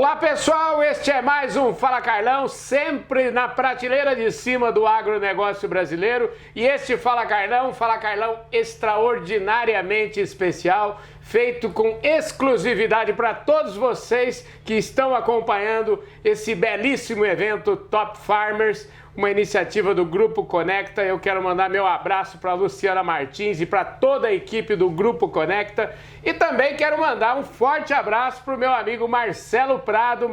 Olá pessoal, este é mais um Fala Carlão, sempre na prateleira de cima do agronegócio brasileiro. E este Fala Carlão extraordinariamente especial, feito com exclusividade para todos vocês que estão acompanhando esse belíssimo evento Top Farmers, uma iniciativa do Grupo Conecta. Eu quero mandar meu abraço para a Luciana Martins e para toda a equipe do Grupo Conecta. E também quero mandar um forte abraço para o meu amigo Marcelo Prado,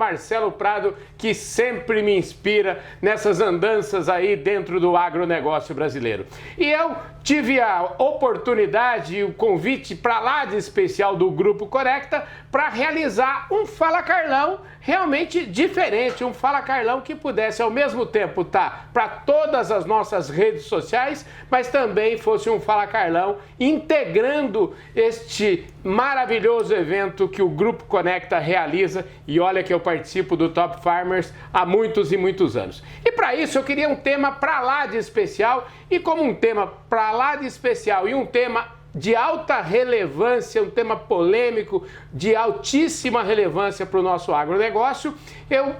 que sempre me inspira nessas andanças aí dentro do agronegócio brasileiro. E eu tive a oportunidade e o convite para lá de especial do Grupo Conecta para realizar um Fala Carlão realmente diferente, um Fala Carlão que pudesse ao mesmo tempo estar para todas as nossas redes sociais, mas também fosse um Fala Carlão integrando este maravilhoso evento que o Grupo Conecta realiza. E olha que eu participo do Top Farmers há muitos e muitos anos. E para isso eu queria um tema para lá de especial, e como um tema para lá de especial e um tema de alta relevância, um tema polêmico, de altíssima relevância para o nosso agronegócio, eu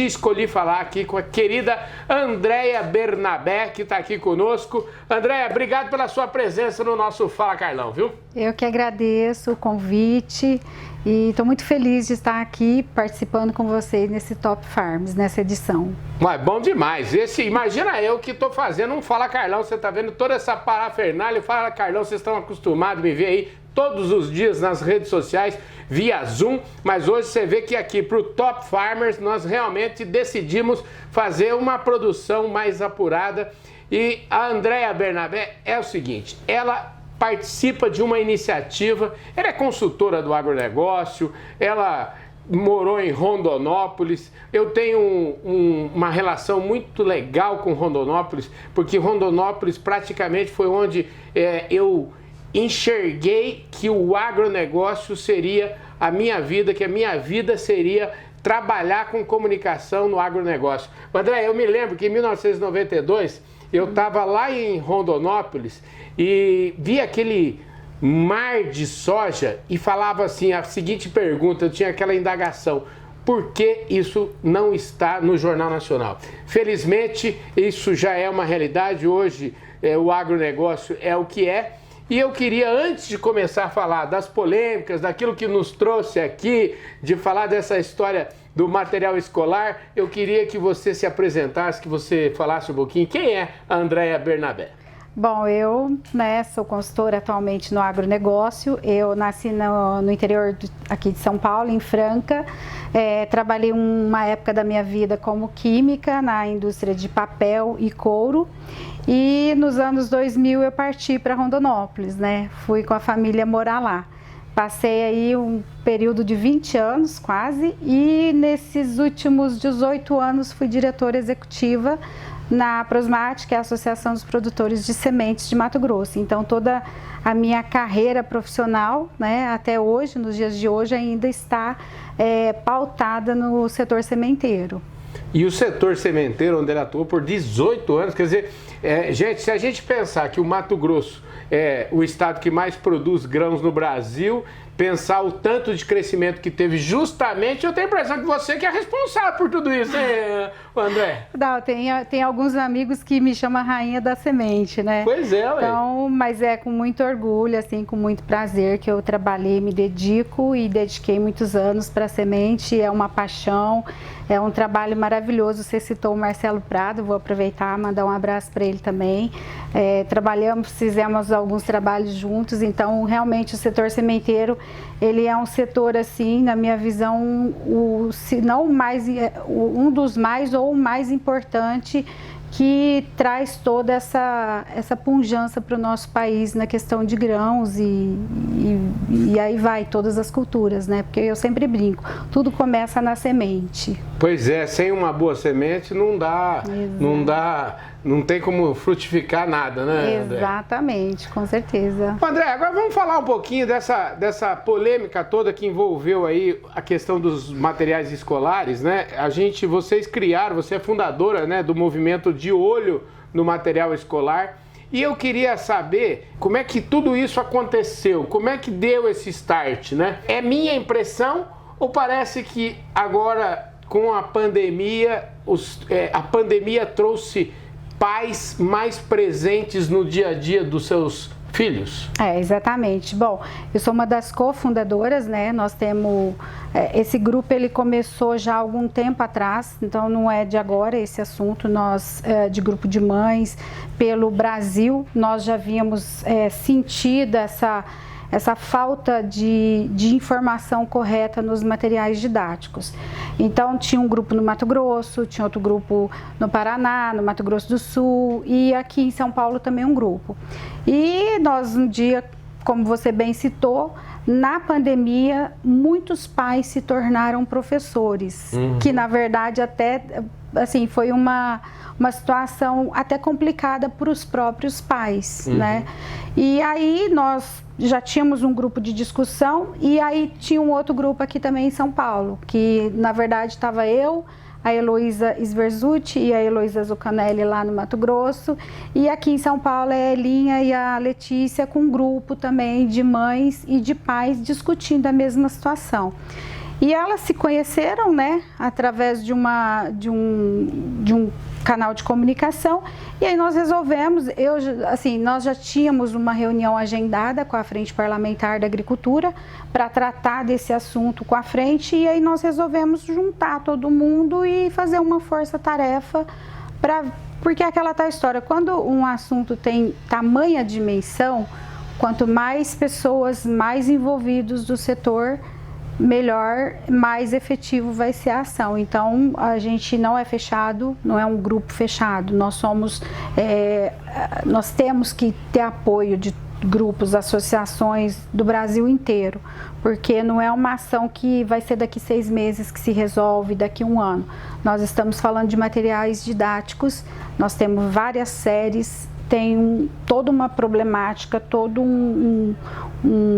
escolhi falar aqui com a querida Andréia Bernabé, que está aqui conosco. Andréia, obrigado pela sua presença no nosso Fala Carlão, viu? Eu que agradeço o convite e estou muito feliz de estar aqui participando com vocês nesse Top Farms, nessa edição. Mas bom demais. Imagina eu que estou fazendo um Fala Carlão, você está vendo toda essa parafernália, Fala Carlão, vocês estão acostumados a me ver aí todos os dias nas redes sociais, via Zoom, mas hoje você vê que aqui para o Top Farmers nós realmente decidimos fazer uma produção mais apurada. E a Andréia Bernabé é o seguinte, ela participa de uma iniciativa, ela é consultora do agronegócio, ela morou em Rondonópolis. Eu tenho uma relação muito legal com Rondonópolis, porque Rondonópolis praticamente foi onde eu enxerguei que o agronegócio seria a minha vida, que a minha vida seria trabalhar com comunicação no agronegócio. André, eu me lembro que em 1992 eu estava lá em Rondonópolis e vi aquele mar de soja e falava assim, a seguinte pergunta, eu tinha aquela indagação: por que isso não está no Jornal Nacional? Felizmente isso já é uma realidade, hoje o agronegócio é o que é. E eu queria, antes de começar a falar das polêmicas, daquilo que nos trouxe aqui, de falar dessa história do material escolar, eu queria que você se apresentasse, que você falasse um pouquinho. Quem é a Andréia Bernabé? Bom, eu sou consultora atualmente no agronegócio. Eu nasci no interior aqui de São Paulo, em Franca. Trabalhei uma época da minha vida como química na indústria de papel e couro. E nos anos 2000 eu parti para Rondonópolis, né? Fui com a família morar lá. Passei aí um período de 20 anos quase, e nesses últimos 18 anos fui diretora executiva na Prosmate, que é a Associação dos Produtores de Sementes de Mato Grosso. Então toda a minha carreira profissional, né, até hoje, nos dias de hoje, ainda está pautada no setor sementeiro. E o setor sementeiro, onde ele atuou por 18 anos, quer dizer, gente, se a gente pensar que o Mato Grosso é o estado que mais produz grãos no Brasil, pensar o tanto de crescimento que teve, justamente, eu tenho a impressão que você que é responsável por tudo isso, hein, André? Não, tem alguns amigos que me chamam rainha da semente, né? Pois é, ué. Então, mas é com muito orgulho, assim, com muito prazer que eu trabalhei, me dedico e dediquei muitos anos para a semente. É uma paixão, é um trabalho maravilhoso. Você citou o Marcelo Prado, vou aproveitar e mandar um abraço para ele também. Fizemos alguns trabalhos juntos, então realmente o setor sementeiro, ele é um setor, assim, na minha visão, se não um dos mais ou o mais importante, que traz toda essa pujança para o nosso país na questão de grãos e aí vai todas as culturas, né? Porque eu sempre brinco, tudo começa na semente. Pois é, sem uma boa semente não tem como frutificar nada, né, André? Exatamente, com certeza. André, agora vamos falar um pouquinho dessa polêmica toda que envolveu aí a questão dos materiais escolares, né? Vocês criaram, você é fundadora, né, do movimento De Olho no Material Escolar. E eu queria saber como é que tudo isso aconteceu, como é que deu esse start, né? É minha impressão ou parece que agora, com a pandemia, a pandemia trouxe pais mais presentes no dia a dia dos seus filhos? Exatamente. Bom, eu sou uma das cofundadoras, né? Nós temos... esse grupo, ele começou já há algum tempo atrás, então não é de agora esse assunto. Nós, de grupo de mães, pelo Brasil, nós já havíamos sentido essa falta de informação correta nos materiais didáticos. Então, tinha um grupo no Mato Grosso, tinha outro grupo no Paraná, no Mato Grosso do Sul, e aqui em São Paulo também um grupo. E nós, um dia, como você bem citou, na pandemia, muitos pais se tornaram professores, que na verdade até, assim, foi uma situação até complicada para os próprios pais, né? E aí nós já tínhamos um grupo de discussão e aí tinha um outro grupo aqui também em São Paulo, que na verdade estava eu, a Heloísa Sverzutti e a Heloísa Zucanelli lá no Mato Grosso, e aqui em São Paulo é a Elinha e a Letícia com um grupo também de mães e de pais discutindo a mesma situação. E elas se conheceram, né, através de um canal de comunicação, e aí nós resolvemos, nós já tínhamos uma reunião agendada com a Frente Parlamentar da Agricultura para tratar desse assunto com a frente, e aí nós resolvemos juntar todo mundo e fazer uma força-tarefa porque é aquela tal história, quando um assunto tem tamanha dimensão, quanto mais pessoas, mais envolvidos do setor, melhor, mais efetivo vai ser a ação. Então, a gente não é fechado, não é um grupo fechado. Nós temos que ter apoio de grupos, associações do Brasil inteiro, porque não é uma ação que vai ser daqui 6 meses que se resolve, daqui 1 ano. Nós estamos falando de materiais didáticos, nós temos várias séries, tem toda uma problemática, todo um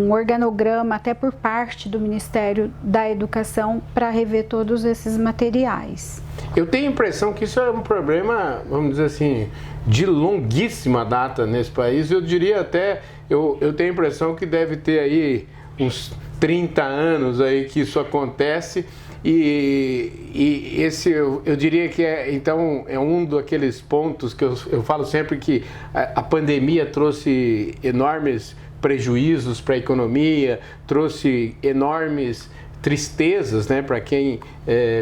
organograma, até por parte do Ministério da Educação, para rever todos esses materiais. Eu tenho a impressão que isso é um problema, vamos dizer assim, de longuíssima data nesse país. Eu diria até, eu tenho a impressão que deve ter aí uns 30 anos aí que isso acontece. E esse eu diria que então é um daqueles pontos que eu falo sempre que a pandemia trouxe enormes prejuízos para a economia, trouxe enormes tristezas, né, para quem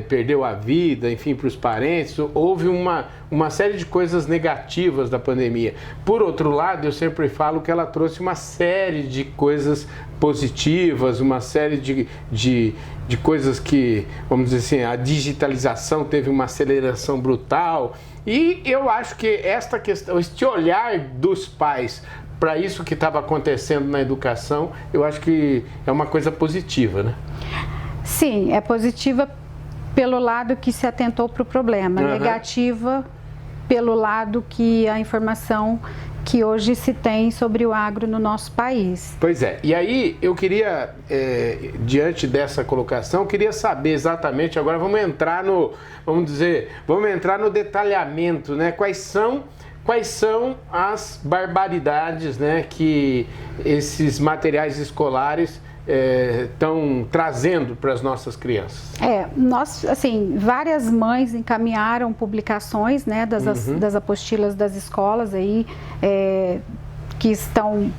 perdeu a vida, enfim, para os parentes. Houve uma série de coisas negativas da pandemia. Por outro lado, eu sempre falo que ela trouxe uma série de coisas positivas, uma série de coisas que, vamos dizer assim, a digitalização teve uma aceleração brutal. E eu acho que esta questão, este olhar dos pais para isso que estava acontecendo na educação, eu acho que é uma coisa positiva, né? Sim, é positiva pelo lado que se atentou para o problema, negativa pelo lado que a informação que hoje se tem sobre o agro no nosso país. Pois é, e aí eu queria, diante dessa colocação, queria saber exatamente, agora vamos entrar no detalhamento, né? Quais são as barbaridades, né, que esses materiais escolares estão trazendo para as nossas crianças? Nós, assim, várias mães encaminharam publicações, né, das apostilas das escolas aí, que estão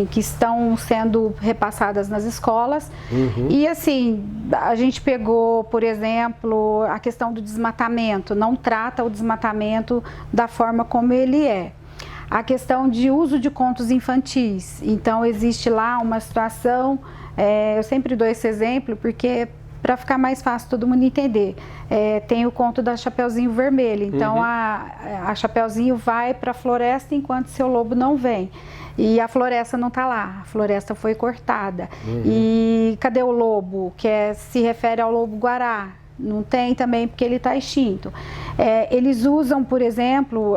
que estão sendo repassadas nas escolas. E assim, a gente pegou, por exemplo, a questão do desmatamento, não trata o desmatamento da forma como ele é. A questão de uso de contos infantis, então existe lá uma situação, eu sempre dou esse exemplo porque para ficar mais fácil todo mundo entender, tem o conto da Chapeuzinho Vermelho, então a Chapeuzinho vai para a floresta enquanto seu lobo não vem. E a floresta não está lá, a floresta foi cortada. E cadê o lobo? Que se refere ao lobo-guará. Não tem também porque ele está extinto. Eles usam, por exemplo,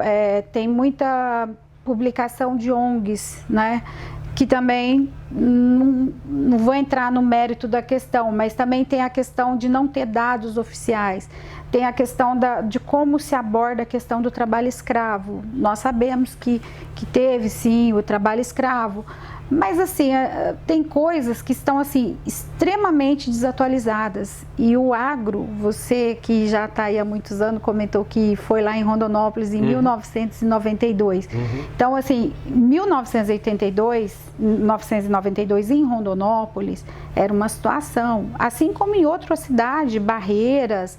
tem muita publicação de ONGs, né? Que também, não vou entrar no mérito da questão, mas também tem a questão de não ter dados oficiais. Tem a questão de como se aborda a questão do trabalho escravo. Nós sabemos que teve, sim, o trabalho escravo, Mas assim, tem coisas que estão assim extremamente desatualizadas, e o agro, você que já está aí há muitos anos, comentou que foi lá em Rondonópolis em 1992. Então assim, 1992 em Rondonópolis era uma situação, assim como em outra cidade, Barreiras,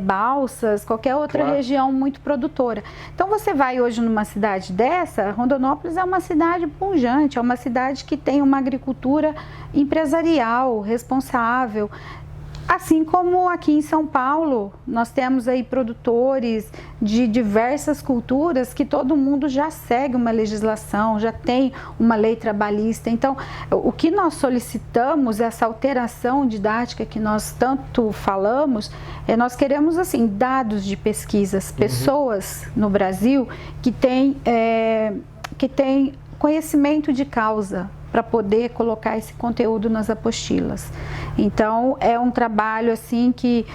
Balsas, qualquer outra região muito produtora. Então você vai hoje numa cidade dessa, Rondonópolis é uma cidade pujante, é uma cidade que tem uma agricultura empresarial, responsável. Assim como aqui em São Paulo, nós temos aí produtores de diversas culturas que todo mundo já segue uma legislação, já tem uma lei trabalhista. Então, o que nós solicitamos, essa alteração didática que nós tanto falamos, nós queremos assim dados de pesquisas, pessoas no Brasil que têm conhecimento de causa para poder colocar esse conteúdo nas apostilas. Então, é um trabalho assim que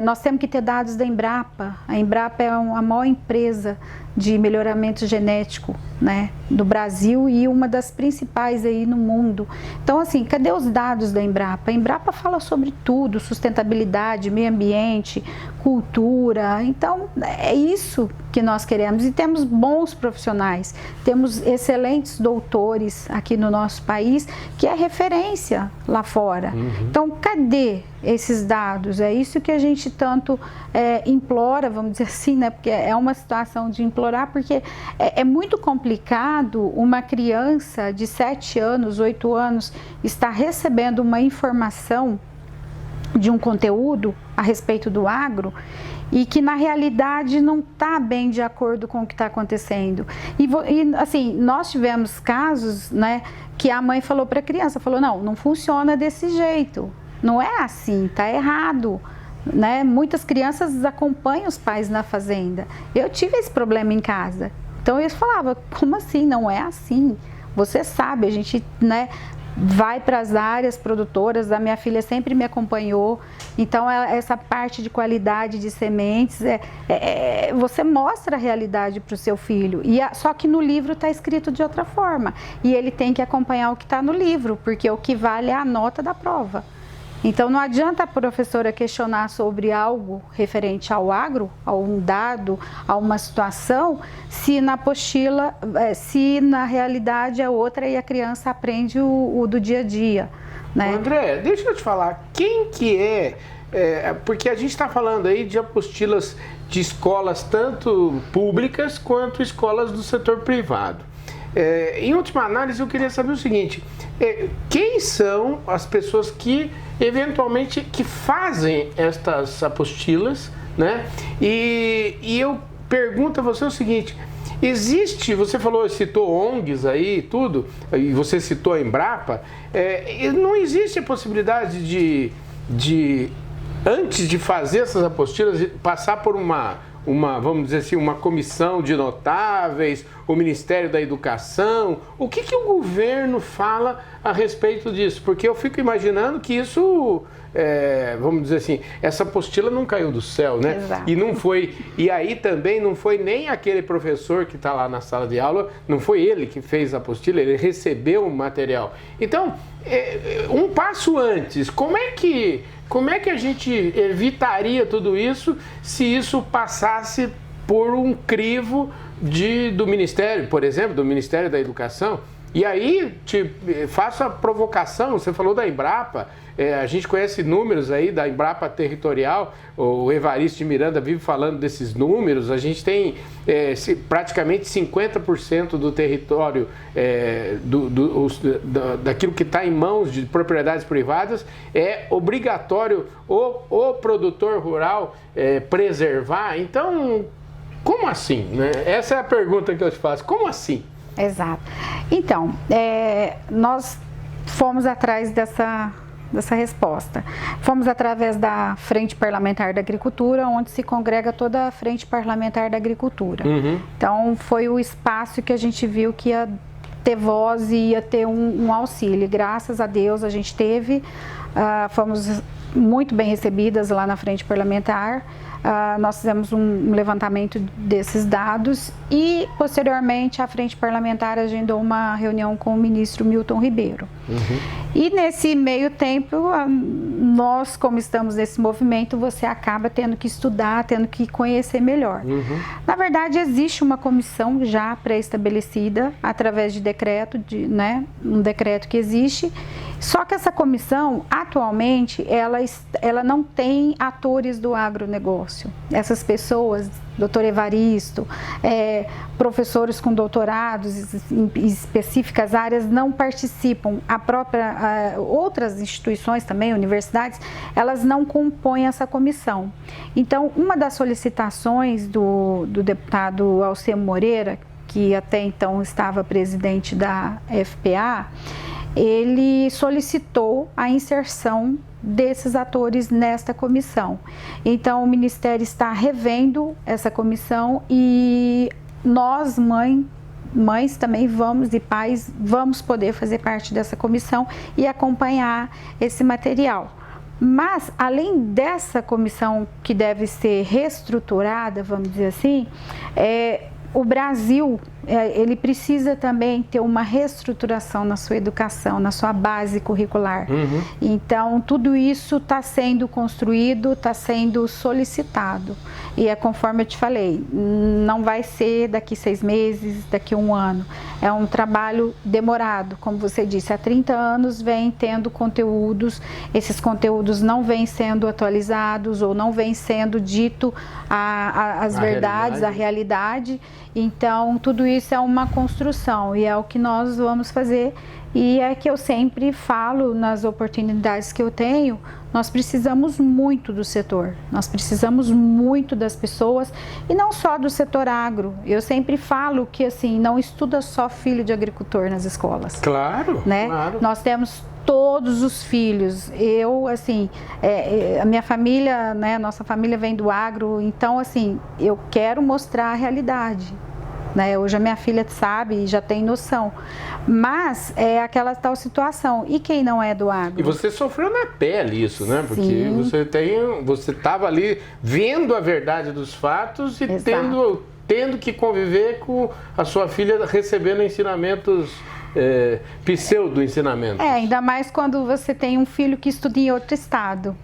nós temos que ter dados da Embrapa. A Embrapa é a maior empresa de melhoramento genético, né, do Brasil e uma das principais aí no mundo. Então, assim, cadê os dados da Embrapa? A Embrapa fala sobre tudo, sustentabilidade, meio ambiente, cultura. Então, é isso que nós queremos. E temos bons profissionais, temos excelentes doutores aqui no nosso país, que é referência lá fora. Então, cadê esses dados? É isso que a gente tanto implora, vamos dizer assim, né? Porque é uma situação de implorar, porque é muito complicado uma criança de 7 anos, 8 anos, estar recebendo uma informação de um conteúdo a respeito do agro e que na realidade não está bem de acordo com o que está acontecendo. E assim, nós tivemos casos, né, que a mãe falou para a criança, falou, não funciona desse jeito, não é assim, está errado. Né? Muitas crianças acompanham os pais na fazenda. Eu tive esse problema em casa. Então eles falavam, como assim? Não é assim. Você sabe, a gente, né, vai para as áreas produtoras, a minha filha sempre me acompanhou. Então essa parte de qualidade de sementes, você mostra a realidade para o seu filho. Só que no livro está escrito de outra forma. E ele tem que acompanhar o que está no livro, porque o que vale é a nota da prova. Então, não adianta a professora questionar sobre algo referente ao agro, a um dado, a uma situação, se na apostila, se na realidade é outra e a criança aprende o do dia a dia. Né? André, deixa eu te falar, quem que porque a gente está falando aí de apostilas de escolas tanto públicas quanto escolas do setor privado. Em última análise, eu queria saber o seguinte, quem são as pessoas que eventualmente que fazem estas apostilas, né? E eu pergunto a você o seguinte, você citou ONGs aí, tudo, e você citou a Embrapa, não existe a possibilidade de antes de fazer essas apostilas, passar por uma, vamos dizer assim, uma comissão de notáveis, o Ministério da Educação? O que o governo fala a respeito disso? Porque eu fico imaginando que isso, vamos dizer assim, essa apostila não caiu do céu, né? Exato. E aí também não foi nem aquele professor que está lá na sala de aula, não foi ele que fez a apostila, ele recebeu o material. Então, um passo antes, como é que a gente evitaria tudo isso se isso passasse por um crivo do Ministério, por exemplo, do Ministério da Educação? E aí, faço a provocação, você falou da Embrapa, a gente conhece números aí da Embrapa Territorial, o Evaristo de Miranda vive falando desses números, a gente tem praticamente 50% do território daquilo que está em mãos de propriedades privadas, é obrigatório o produtor rural preservar. Então, como assim? Né? Essa é a pergunta que eu te faço, como assim? Exato. Então, nós fomos atrás dessa resposta. Fomos através da Frente Parlamentar da Agricultura, onde se congrega toda a Frente Parlamentar da Agricultura. Então, foi o espaço que a gente viu que ia ter voz e ia ter um auxílio. Graças a Deus a gente teve, fomos muito bem recebidas lá na frente parlamentar. Nós fizemos um levantamento desses dados e, posteriormente, a frente parlamentar agendou uma reunião com o ministro Milton Ribeiro. E nesse meio tempo, nós, como estamos nesse movimento, você acaba tendo que estudar, tendo que conhecer melhor. Na verdade, existe uma comissão já pré-estabelecida através de decreto, um decreto que existe. Só que essa comissão, atualmente, ela não tem atores do agronegócio. Essas pessoas, doutor Evaristo, professores com doutorados em específicas áreas, não participam. Outras instituições também, universidades, elas não compõem essa comissão. Então, uma das solicitações do deputado Alcemo Moreira, que até então estava presidente da FPA, ele solicitou a inserção desses atores nesta comissão. Então, o Ministério está revendo essa comissão e nós, mães também e pais, vamos poder fazer parte dessa comissão e acompanhar esse material. Mas, além dessa comissão que deve ser reestruturada, vamos dizer assim, o Brasil, ele precisa também ter uma reestruturação na sua educação, na sua base curricular. Então, tudo isso está sendo construído, está sendo solicitado. E é conforme eu te falei, não vai ser daqui 6 meses, daqui 1 ano. É um trabalho demorado, como você disse, há 30 anos vem tendo conteúdos, esses conteúdos não vêm sendo atualizados ou não vêm sendo dito as verdades, a realidade. Então, tudo isso é uma construção e é o que nós vamos fazer. E é que eu sempre falo nas oportunidades que eu tenho, nós precisamos muito do setor, nós precisamos muito das pessoas e não só do setor agro. Eu sempre falo que assim, não estuda só filho de agricultor nas escolas. Claro, né? Claro. Nós temos todos os filhos. Eu, assim, a minha família, né, nossa família vem do agro, então, assim, eu quero mostrar a realidade. Né? Hoje a minha filha sabe e já tem noção, mas é aquela tal situação. E quem não é do agro? E você sofreu na pele isso, né? Porque Sim. você estava ali vendo a verdade dos fatos e tendo que conviver com a sua filha recebendo ensinamentos, pseudo-ensinamentos. Ainda mais quando você tem um filho que estuda em outro estado.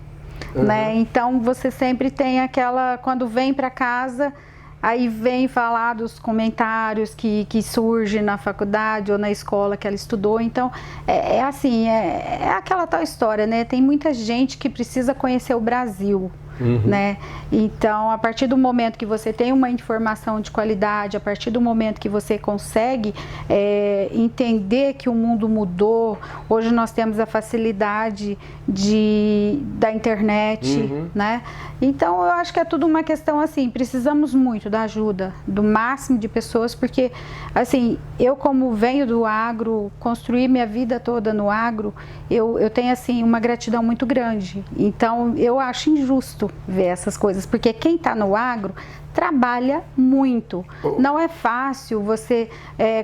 Né? Então você sempre tem aquela, quando vem para casa, aí vem falar dos comentários que surgem na faculdade ou na escola que ela estudou. Então, assim, é aquela tal história, né? Tem muita gente que precisa conhecer o Brasil. Né? Então, a partir do momento que você tem uma informação de qualidade, a partir do momento que você consegue entender que o mundo mudou, hoje nós temos a facilidade da internet, né? Então, eu acho que é tudo uma questão assim, precisamos muito da ajuda do máximo de pessoas, porque, assim, eu como venho do agro, construí minha vida toda no agro, eu tenho, assim, uma gratidão muito grande. Então, eu acho injusto ver essas coisas, porque quem está no agro trabalha muito. Não é fácil você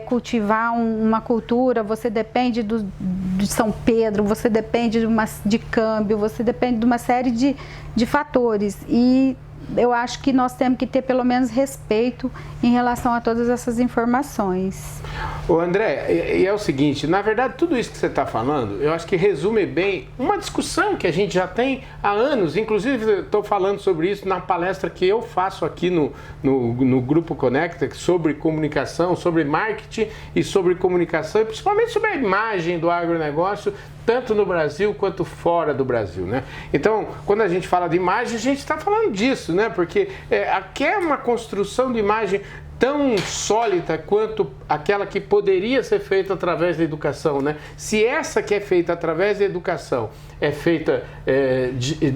cultivar uma cultura, você depende de São Pedro, você depende de câmbio, você depende de uma série de fatores. E eu acho que nós temos que ter pelo menos respeito em relação a todas essas informações. Ô André, e é o seguinte, na verdade tudo isso que você está falando, eu acho que resume bem uma discussão que a gente já tem há anos, inclusive estou falando sobre isso na palestra que eu faço aqui no Grupo Conecta, sobre comunicação, sobre marketing e sobre comunicação, e principalmente sobre a imagem do agronegócio, tanto no Brasil quanto fora do Brasil, né? Então, quando a gente fala de imagem, a gente está falando disso, né? Porque aqui é uma construção de imagem tão sólida quanto aquela que poderia ser feita através da educação, né? Se essa que é feita através da educação é feita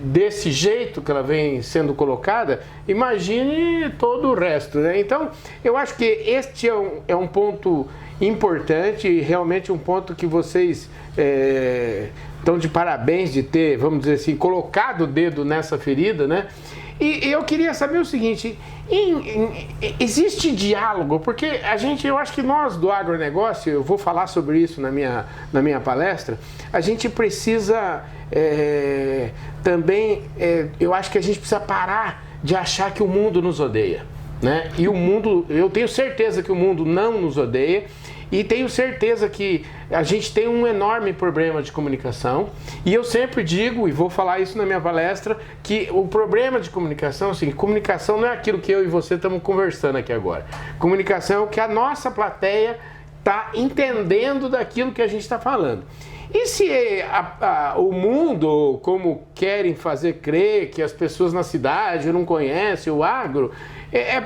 desse jeito que ela vem sendo colocada, imagine todo o resto, né? Então, eu acho que este é um ponto importante e realmente um ponto que vocês Então, de parabéns de ter, vamos dizer assim, colocado o dedo nessa ferida, né? E eu queria saber o seguinte, existe diálogo? Porque eu acho que nós do agronegócio, eu vou falar sobre isso na minha palestra, a gente precisa também, eu acho que a gente precisa parar de achar que o mundo nos odeia, né? E o mundo, eu tenho certeza que o mundo não nos odeia, e tenho certeza que a gente tem um enorme problema de comunicação. E eu sempre digo, e vou falar isso na minha palestra, que o problema de comunicação, assim, comunicação não é aquilo que eu e você estamos conversando aqui agora. Comunicação é o que a nossa plateia está entendendo daquilo que a gente está falando. E se o mundo, como querem fazer crer que as pessoas na cidade não conhecem o agro,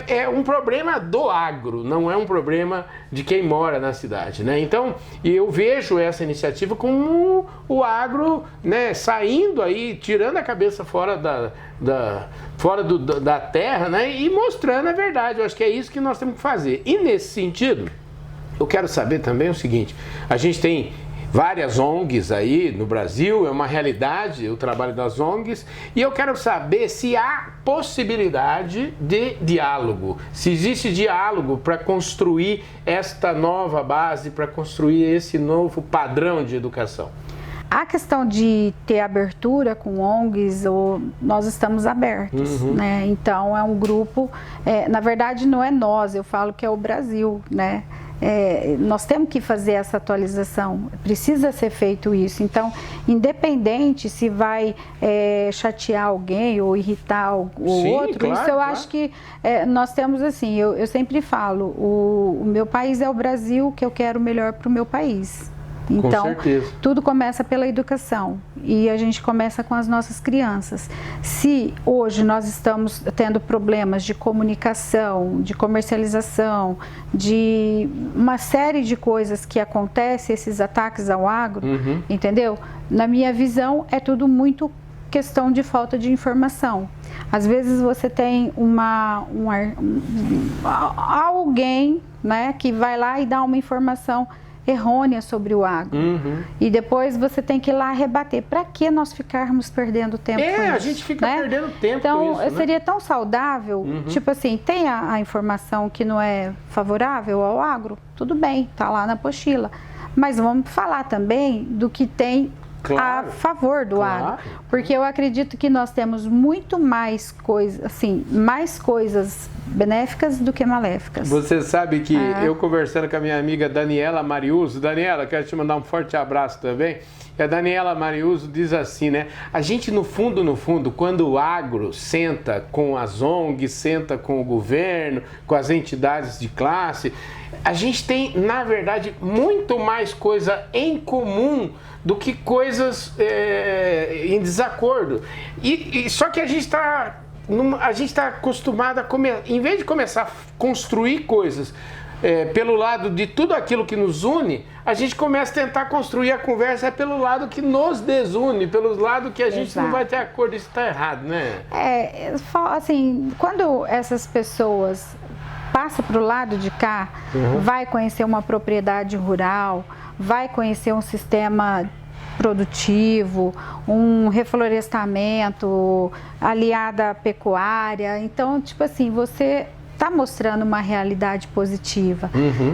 é um problema do agro, não é um problema de quem mora na cidade, né? Então, eu vejo essa iniciativa como o agro, né, saindo aí, tirando a cabeça fora da terra, né, e mostrando a verdade. Eu acho que é isso que nós temos que fazer. E nesse sentido, eu quero saber também o seguinte, a gente tem várias ONGs aí no Brasil, é uma realidade o trabalho das ONGs, e eu quero saber se há possibilidade de diálogo, se existe diálogo para construir esta nova base, para construir esse novo padrão de educação. A questão de ter abertura com ONGs, nós estamos abertos, né? Então é um grupo, na verdade não é nós, eu falo que é o Brasil, né? Nós temos que fazer essa atualização, precisa ser feito isso. Então, independente se vai chatear alguém ou irritar o outro, claro, isso eu acho que nós temos assim, eu sempre falo, o meu país é o Brasil, que eu quero o melhor para o meu país. Então, tudo começa pela educação e a gente começa com as nossas crianças. Se hoje nós estamos tendo problemas de comunicação, de comercialização, de uma série de coisas que acontecem, esses ataques ao agro, entendeu? Na minha visão, é tudo muito questão de falta de informação. Às vezes você tem alguém, né, que vai lá e dá uma informação errônea sobre o agro. E depois você tem que ir lá rebater. Para que nós ficarmos perdendo tempo com isso? A gente fica perdendo tempo então, com isso, seria tão saudável, tipo assim, tem a informação que não é favorável ao agro, tudo bem, tá lá na apostila. Mas vamos falar também do que tem a favor do agro, porque eu acredito que nós temos muito mais coisas, assim, mais coisas benéficas do que maléficas. Você sabe que eu conversando com a minha amiga Daniela Mariuso, Daniela, quero te mandar um forte abraço também. E a Daniela Mariuso diz assim, né? A gente no fundo, quando o agro senta com as ONGs, senta com o governo, com as entidades de classe, a gente tem, na verdade, muito mais coisa em comum do que coisas em desacordo. Só que a gente está acostumado em vez de começar a construir coisas pelo lado de tudo aquilo que nos une, a gente começa a tentar construir a conversa pelo lado que nos desune, pelo lado que a gente não vai ter acordo. Isso está errado, né? Assim, quando essas pessoas passam para o lado de cá, vai conhecer uma propriedade rural, vai conhecer um sistema produtivo, um reflorestamento aliado à pecuária. Então, tipo assim, você está mostrando uma realidade positiva,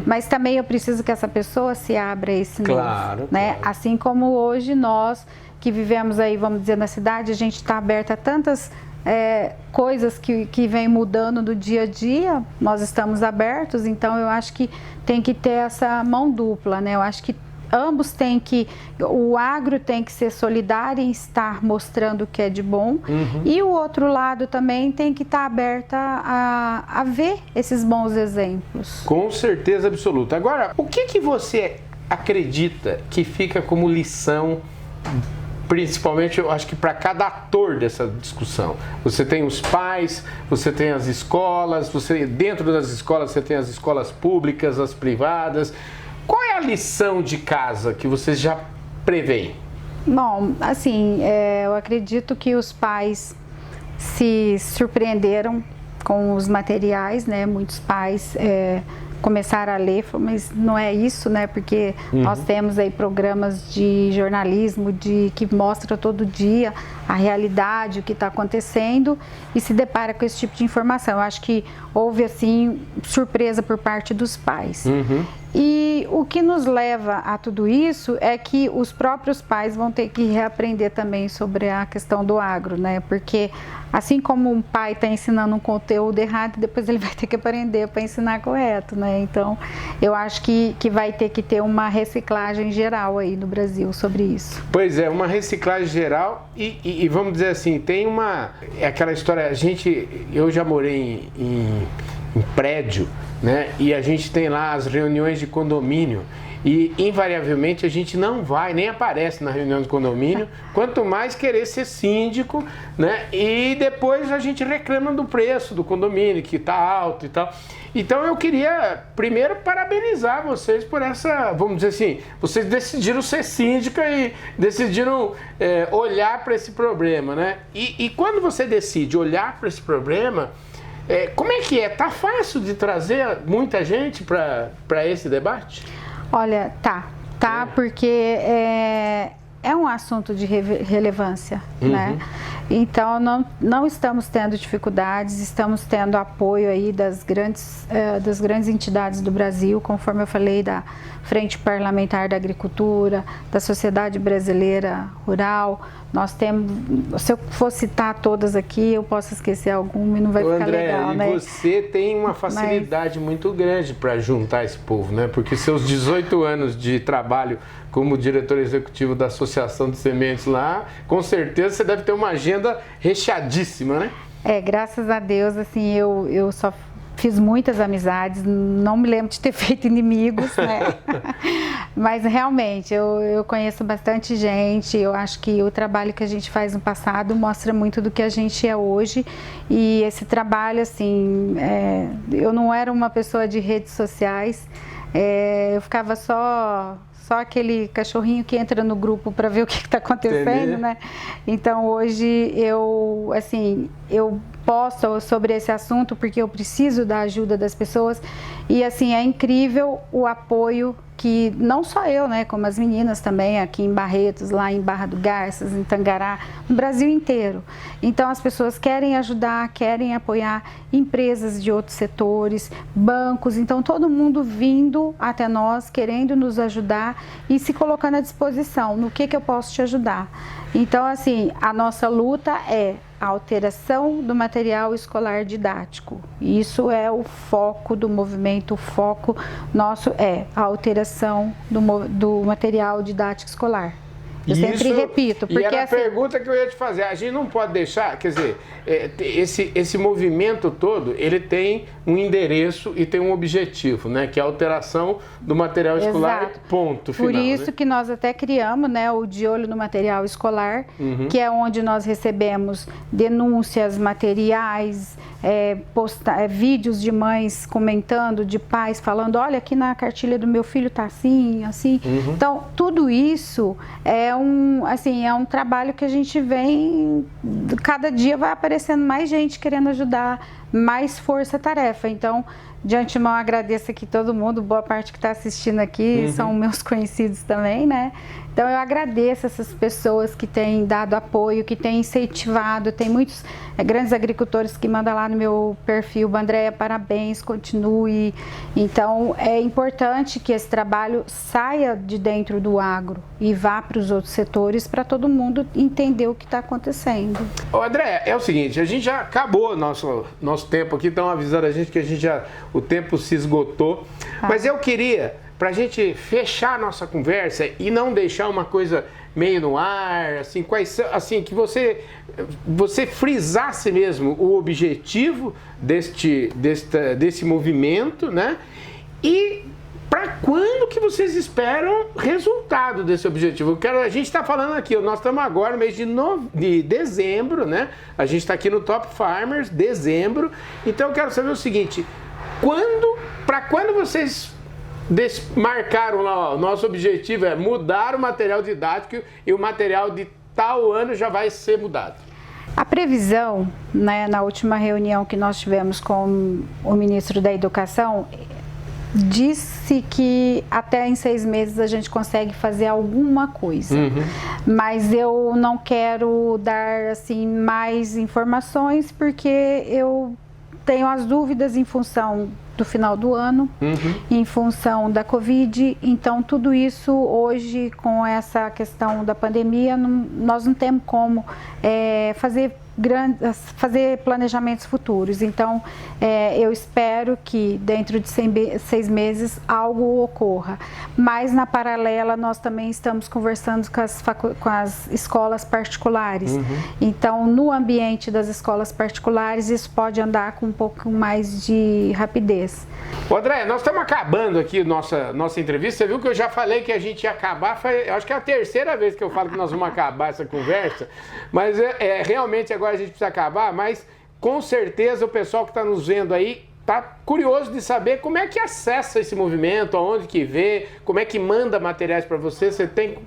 mas também eu preciso que essa pessoa se abra a esse novo, né? Assim como hoje nós que vivemos aí, vamos dizer, na cidade, a gente está aberta a tantas coisas que vem mudando do dia a dia, nós estamos abertos, então eu acho que tem que ter essa mão dupla, né? Eu acho que ambos têm que, o agro tem que ser solidário em estar mostrando o que é de bom, e o outro lado também tem que estar aberta a ver esses bons exemplos. Com certeza absoluta. Agora, o que você acredita que fica como lição, principalmente, eu acho que para cada ator dessa discussão? Você tem os pais, você tem as escolas, dentro das escolas você tem as escolas públicas, as privadas. Qual é a lição de casa que vocês já preveem? Bom, assim, eu acredito que os pais se surpreenderam com os materiais, né? Muitos pais começaram a ler, falaram, mas não é isso, né? Porque nós temos aí programas de jornalismo que mostra todo dia a realidade, o que está acontecendo e se depara com esse tipo de informação. Eu acho que houve, assim, surpresa por parte dos pais. E o que nos leva a tudo isso é que os próprios pais vão ter que reaprender também sobre a questão do agro, né? Porque assim como um pai está ensinando um conteúdo errado, depois ele vai ter que aprender para ensinar correto, né? Então, eu acho que vai ter que ter uma reciclagem geral aí no Brasil sobre isso. Pois é, uma reciclagem geral e vamos dizer assim, tem aquela história, eu já morei em prédio, né? E a gente tem lá as reuniões de condomínio e invariavelmente a gente não vai, nem aparece na reunião de condomínio, quanto mais querer ser síndico, né? E depois a gente reclama do preço do condomínio, que está alto e tal. Então eu queria primeiro parabenizar vocês por essa, vamos dizer assim, vocês decidiram ser síndica e decidiram olhar para esse problema, né? E quando você decide olhar para esse problema, como é que é? Tá fácil de trazer muita gente para esse debate? Olha, tá, porque é um assunto de relevância, né? Então, não estamos tendo dificuldades, estamos tendo apoio aí das grandes entidades do Brasil, conforme eu falei, da Frente Parlamentar da Agricultura, da Sociedade Brasileira Rural. Nós temos, se eu for citar todas aqui, eu posso esquecer alguma e não vai ficar legal, né? E você tem uma facilidade muito grande para juntar esse povo, né? Porque seus 18 anos de trabalho como diretor executivo da Associação de Sementes lá, com certeza você deve ter uma agenda recheadíssima, né? Graças a Deus, assim, eu só fiz muitas amizades, não me lembro de ter feito inimigos, né? Mas realmente, eu conheço bastante gente, eu acho que o trabalho que a gente faz no passado mostra muito do que a gente é hoje. E esse trabalho, assim, eu não era uma pessoa de redes sociais, eu ficava só aquele cachorrinho que entra no grupo para ver o que está acontecendo, né? Então hoje eu posto sobre esse assunto porque eu preciso da ajuda das pessoas e assim, é incrível o apoio que não só eu, né, como as meninas também aqui em Barretos, lá em Barra do Garças, em Tangará, no Brasil inteiro. Então as pessoas querem ajudar, querem apoiar empresas de outros setores, bancos, então todo mundo vindo até nós, querendo nos ajudar e se colocando à disposição, no que eu posso te ajudar. Então assim, a nossa luta é a alteração do material escolar didático. Isso é o foco do movimento, o foco nosso é a alteração do material didático escolar. Eu sempre repito, porque e era assim, a pergunta que eu ia te fazer, a gente não pode deixar, quer dizer, esse movimento todo, ele tem um endereço e tem um objetivo, né, que é a alteração do material escolar, ponto final. Por isso, né? que nós até criamos, né, o De Olho no Material Escolar, que é onde nós recebemos denúncias, materiais, vídeos de mães comentando, de pais falando, olha, aqui na cartilha do meu filho tá assim, assim. Então, tudo isso é um trabalho que a gente vem, cada dia vai aparecendo mais gente querendo ajudar, mais força-tarefa. Então, de antemão, agradeço aqui todo mundo, boa parte que está assistindo aqui, são meus conhecidos também, né? Então, eu agradeço essas pessoas que têm dado apoio, que têm incentivado, tem muitos grandes agricultores que mandam lá no meu perfil, Andréia, parabéns, continue. Então, é importante que esse trabalho saia de dentro do agro e vá para os outros setores, para todo mundo entender o que está acontecendo. Ô, Andréia, é o seguinte, a gente já acabou nosso tempo aqui, estão avisando a gente que o tempo se esgotou, mas eu queria, para a gente fechar a nossa conversa e não deixar uma coisa meio no ar, assim, que você frisasse mesmo o objetivo desse movimento, né? E para quando que vocês esperam resultado desse objetivo? A gente está falando aqui, nós estamos agora no mês de dezembro, né? A gente está aqui no Top Farmers, dezembro. Então eu quero saber o seguinte, para quando vocês marcaram lá, ó, o nosso objetivo é mudar o material didático e o material de tal ano já vai ser mudado? A previsão, né, na última reunião que nós tivemos com o ministro da Educação, disse que até em 6 meses a gente consegue fazer alguma coisa, mas eu não quero dar assim mais informações porque eu tenho as dúvidas em função do final do ano, em função da Covid, então tudo isso hoje com essa questão da pandemia, nós não temos como fazer planejamentos futuros, então eu espero que dentro de 6 meses algo ocorra, mas na paralela nós também estamos conversando com as escolas particulares, então no ambiente das escolas particulares isso pode andar com um pouco mais de rapidez. Ô André, nós estamos acabando aqui nossa entrevista, você viu que eu já falei que a gente ia acabar, eu acho que é a terceira vez que eu falo que nós vamos acabar essa conversa, mas realmente agora a gente precisa acabar, mas com certeza o pessoal que está nos vendo aí está curioso de saber como é que acessa esse movimento, aonde que vê, como é que manda materiais para você. Você tem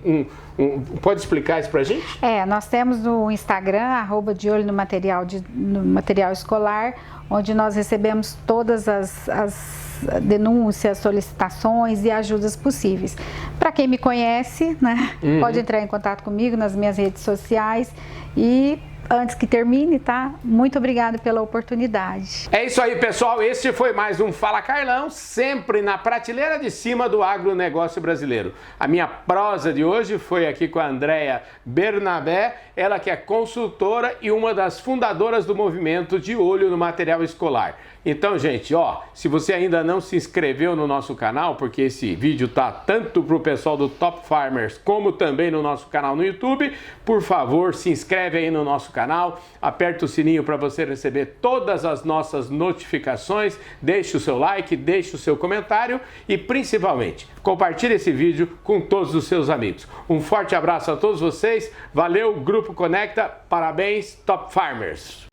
pode explicar isso para a gente? Nós temos no Instagram, @de olho no material escolar, onde nós recebemos todas as denúncias, solicitações e ajudas possíveis. Para quem me conhece, né, pode entrar em contato comigo nas minhas redes sociais e antes que termine, tá? Muito obrigada pela oportunidade. É isso aí, pessoal. Este foi mais um Fala Carlão, sempre na prateleira de cima do agronegócio brasileiro. A minha prosa de hoje foi aqui com a Andréia Bernabé, ela que é consultora e uma das fundadoras do movimento De Olho no Material Escolar. Então, gente, se você ainda não se inscreveu no nosso canal, porque esse vídeo tá tanto pro pessoal do Top Farmers como também no nosso canal no YouTube, por favor, se inscreve aí no nosso canal, aperta o sininho para você receber todas as nossas notificações, deixe o seu like, deixe o seu comentário e, principalmente, compartilhe esse vídeo com todos os seus amigos. Um forte abraço a todos vocês, valeu, Grupo Conecta, parabéns, Top Farmers!